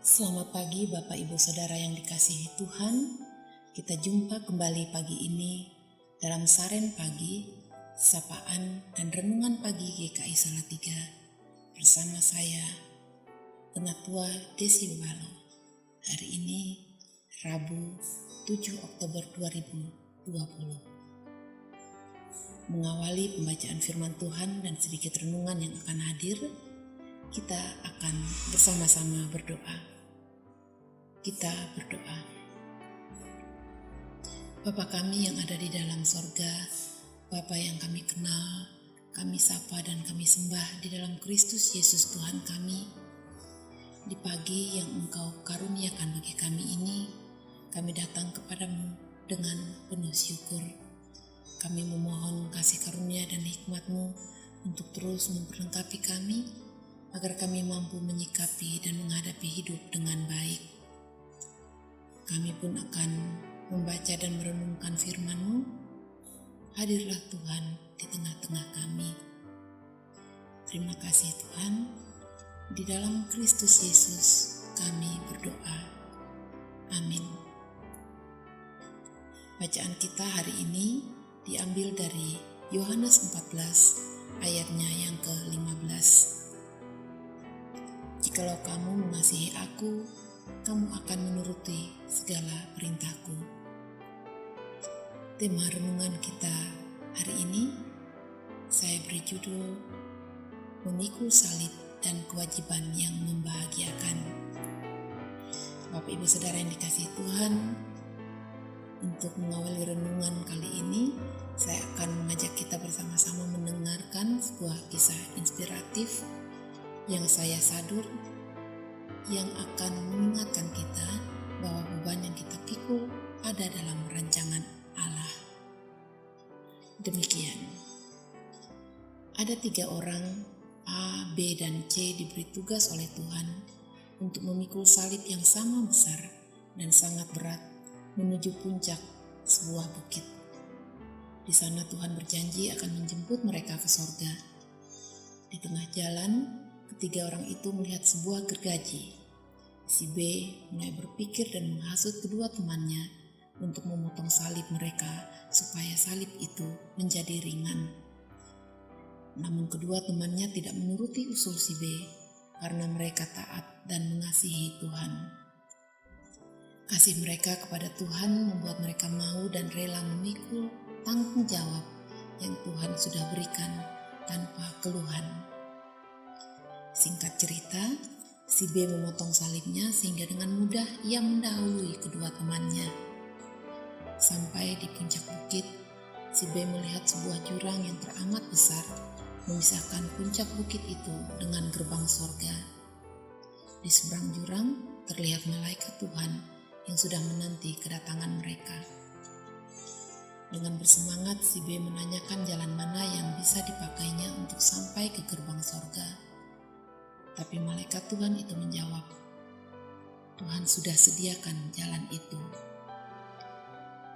Selamat pagi Bapak Ibu Saudara yang dikasihi Tuhan. Kita jumpa kembali pagi ini dalam Saren Pagi, Sapaan dan Renungan Pagi GKI Salatiga bersama saya, Penatua Desi Walo. Hari ini Rabu 7 Oktober 2020. Mengawali pembacaan firman Tuhan dan sedikit renungan yang akan hadir, kita akan bersama-sama berdoa. Kita berdoa. Bapa kami yang ada di dalam sorga, Bapa yang kami kenal, kami sapa dan kami sembah di dalam Kristus Yesus Tuhan kami. Di pagi yang Engkau karuniakan bagi kami ini, kami datang kepadamu dengan penuh syukur. Kami memohon kasih karunia dan hikmat-Mu untuk terus memperlengkapi kami, agar kami mampu menyikapi dan menghadapi hidup dengan baik. Kami pun akan membaca dan merenungkan firman-Mu. Hadirlah Tuhan di tengah-tengah kami. Terima kasih Tuhan. Di dalam Kristus Yesus kami berdoa. Amin. Bacaan kita hari ini diambil dari Yohanes 14 ayatnya yang ke-15. Jikalau kamu mengasihi aku, kamu akan menuruti segala perintahku. Tema renungan kita hari ini saya beri judul Memikul Salib dan Kewajiban yang Membahagiakan. Bapak Ibu Saudara yang dikasihi Tuhan, untuk mengawali renungan kali ini, saya akan mengajak kita bersama-sama mendengarkan sebuah kisah inspiratif yang saya sadur, yang akan mengingatkan kita bahwa beban yang kita pikul ada dalam rancangan Allah. Demikian, ada 3 orang, A, B, dan C diberi tugas oleh Tuhan untuk memikul salib yang sama besar dan sangat berat menuju puncak sebuah bukit. Di sana Tuhan berjanji akan menjemput mereka ke sorga. Di tengah jalan, ketiga orang itu melihat sebuah gergaji. Si B mulai berpikir dan menghasut kedua temannya untuk memotong salib mereka supaya salib itu menjadi ringan. Namun kedua temannya tidak menuruti usul si B karena mereka taat dan mengasihi Tuhan. Kasih mereka kepada Tuhan membuat mereka mau dan rela memikul tanggung jawab yang Tuhan sudah berikan tanpa keluhan. Singkat cerita, si B memotong salibnya sehingga dengan mudah ia mendahului kedua temannya. Sampai di puncak bukit, si B melihat sebuah jurang yang teramat besar memisahkan puncak bukit itu dengan gerbang sorga. Di seberang jurang terlihat malaikat Tuhan yang sudah menanti kedatangan mereka. Dengan bersemangat, si B menanyakan jalan mana yang bisa dipakainya untuk sampai ke gerbang sorga. Tapi malaikat Tuhan itu menjawab, Tuhan sudah sediakan jalan itu.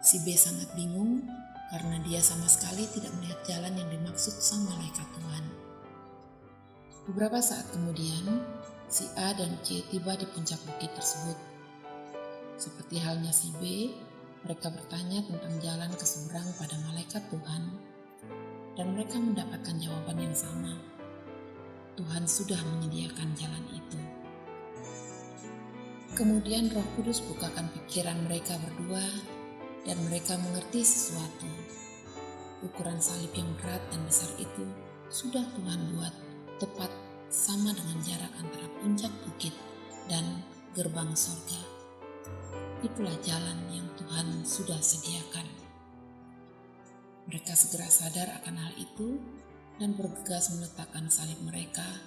Si B sangat bingung karena dia sama sekali tidak melihat jalan yang dimaksud sang malaikat Tuhan. Beberapa saat kemudian, si A dan C tiba di puncak bukit tersebut. Seperti halnya si B, mereka bertanya tentang jalan ke seberang pada malaikat Tuhan, dan mereka mendapatkan jawaban yang sama. Tuhan sudah menyediakan jalan itu. Kemudian Roh Kudus bukakan pikiran mereka berdua, dan mereka mengerti sesuatu. Ukuran salib yang berat dan besar itu sudah Tuhan buat tepat sama dengan jarak antara puncak bukit dan gerbang sorga. Itulah jalan yang Tuhan sudah sediakan. Mereka segera sadar akan hal itu dan bergegas meletakkan salib mereka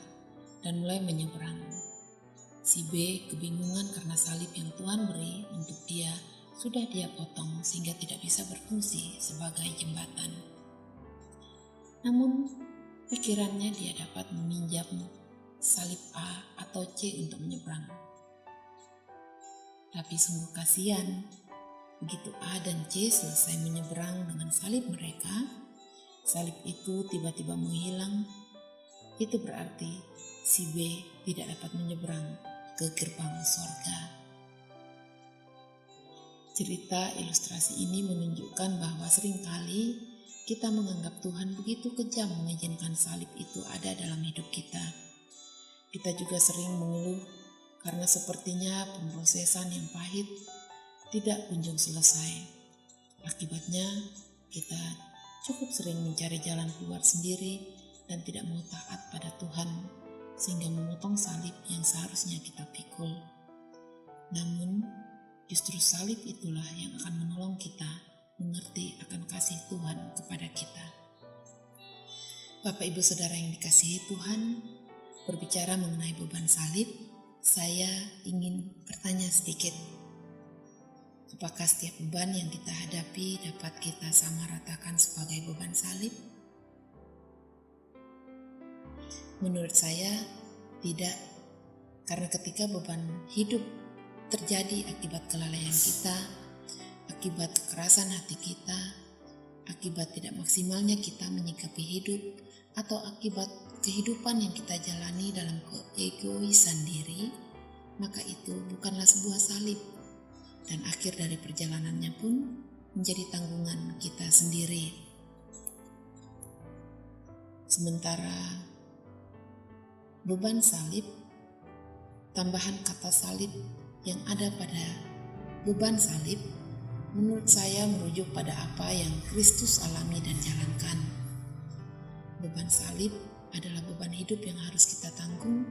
dan mulai menyeberang. Si B kebingungan karena salib yang Tuhan beri untuk dia sudah dia potong sehingga tidak bisa berfungsi sebagai jembatan. Namun pikirannya dia dapat meminjam salib A atau C untuk menyeberang. Tapi sungguh kasihan, begitu A dan C selesai menyeberang dengan salib mereka, salib itu tiba-tiba menghilang. Itu berarti si B tidak dapat menyeberang ke gerbang sorga. Cerita ilustrasi ini menunjukkan bahwa seringkali kita menganggap Tuhan begitu kejam mengizinkan salib itu ada dalam hidup kita. Kita juga sering mengeluh karena sepertinya pemrosesan yang pahit tidak kunjung selesai. Akibatnya, kita cukup sering mencari jalan keluar sendiri dan tidak mau taat pada Tuhan, sehingga memotong salib yang seharusnya kita pikul. Namun, justru salib itulah yang akan menolong kita mengerti akan kasih Tuhan kepada kita. Bapak Ibu Saudara yang dikasihi Tuhan, berbicara mengenai beban salib, saya ingin bertanya sedikit. Apakah setiap beban yang kita hadapi dapat kita samaratakan sebagai beban salib? Menurut saya, tidak. Karena ketika beban hidup terjadi akibat kelalaian kita, akibat kekerasan hati kita, akibat tidak maksimalnya kita menyikapi hidup, atau akibat kehidupan yang kita jalani dalam keegoisan diri, maka itu bukanlah sebuah salib. Dan akhir dari perjalanannya pun menjadi tanggungan kita sendiri. Sementara beban salib, tambahan kata salib yang ada pada beban salib, menurut saya merujuk pada apa yang Kristus alami dan jalankan. Beban salib adalah beban hidup yang harus kita tanggung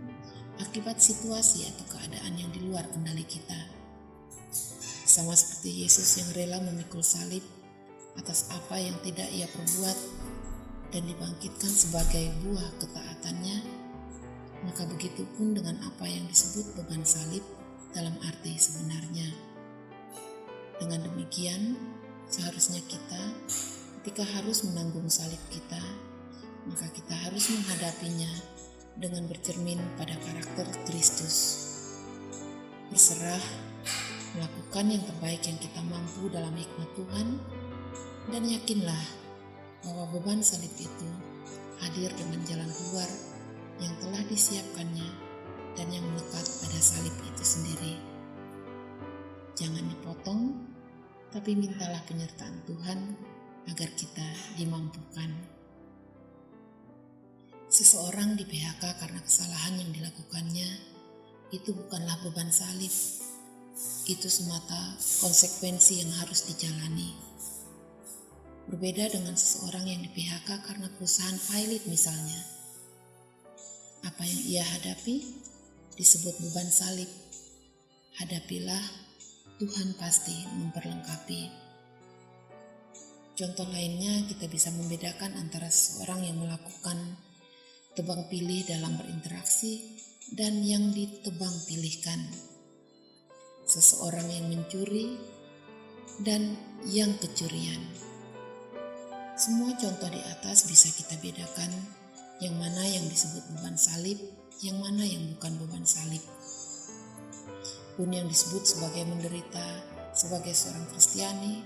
akibat situasi atau keadaan yang di luar kendali kita. Sama seperti Yesus yang rela memikul salib atas apa yang tidak ia perbuat dan dibangkitkan sebagai buah ketaatannya, maka begitu pun dengan apa yang disebut beban salib dalam arti sebenarnya. Dengan demikian, seharusnya kita ketika harus menanggung salib kita, maka kita harus menghadapinya dengan bercermin pada karakter Kristus. Berserah, melakukan yang terbaik yang kita mampu dalam hikmat Tuhan, dan yakinlah bahwa beban salib itu hadir dengan jalan keluar yang telah disiapkannya dan yang melekat pada salib itu sendiri. Jangan dipotong, tapi mintalah penyertaan Tuhan agar kita dimampukan. Seseorang di PHK karena kesalahan yang dilakukannya, itu bukanlah beban salib. Itu semata konsekuensi yang harus dijalani. Berbeda dengan seseorang yang di PHK karena perusahaan pilot misalnya. Apa yang ia hadapi disebut beban salib. Hadapilah, Tuhan pasti memperlengkapi. Contoh lainnya, kita bisa membedakan antara seseorang yang melakukan tebang pilih dalam berinteraksi dan yang ditebang pilihkan. Seseorang yang mencuri dan yang kecurian. Semua contoh di atas bisa kita bedakan yang mana yang disebut beban salib, yang mana yang bukan beban salib. Pun yang disebut sebagai menderita sebagai seorang Kristiani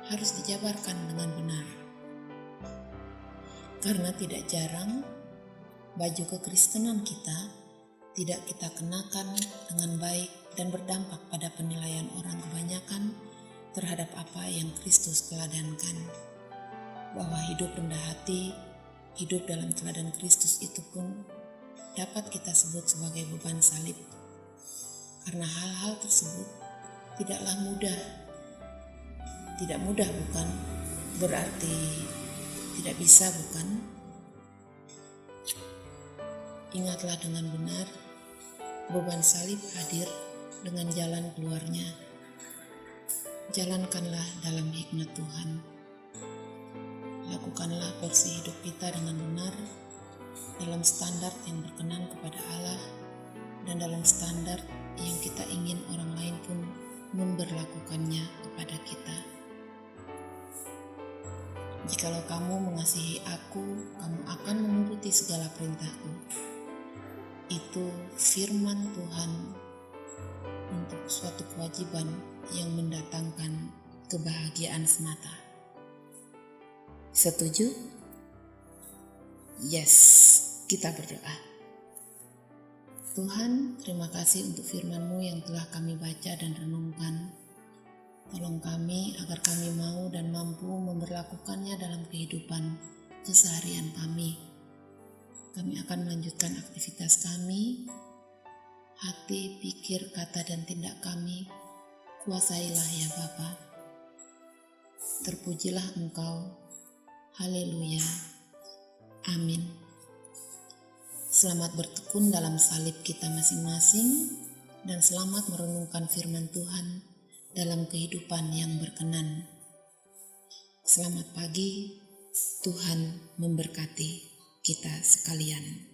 harus dijabarkan dengan benar. Karena tidak jarang baju kekristenan kita tidak kita kenakan dengan baik dan berdampak pada penilaian orang kebanyakan terhadap apa yang Kristus teladankan. Bahwa hidup rendah hati, hidup dalam teladan Kristus itu pun dapat kita sebut sebagai beban salib. Karena hal-hal tersebut tidaklah mudah. Tidak mudah bukan berarti tidak bisa bukan. Ingatlah dengan benar, beban salib hadir dengan jalan keluarnya. Jalankanlah dalam hikmat Tuhan. Lakukanlah porsi hidup kita dengan benar, dalam standar yang berkenan kepada Allah, dan dalam standar yang kita ingin orang lain pun memberlakukannya kepada kita. Jikalau kamu mengasihi aku, kamu akan menuruti segala perintahku. Itu firman Tuhan untuk suatu kewajiban yang mendatangkan kebahagiaan semata. Setuju? Yes, kita berdoa. Tuhan, terima kasih untuk firman-Mu yang telah kami baca dan renungkan. Tolong kami agar kami mau dan mampu memberlakukannya dalam kehidupan keseharian kami. Kami akan melanjutkan aktivitas kami, hati, pikir, kata, dan tindak kami. Kuasailah ya Bapa. Terpujilah Engkau. Haleluya. Amin. Selamat bertekun dalam salib kita masing-masing dan selamat merenungkan firman Tuhan dalam kehidupan yang berkenan. Selamat pagi, Tuhan memberkati kita sekalian.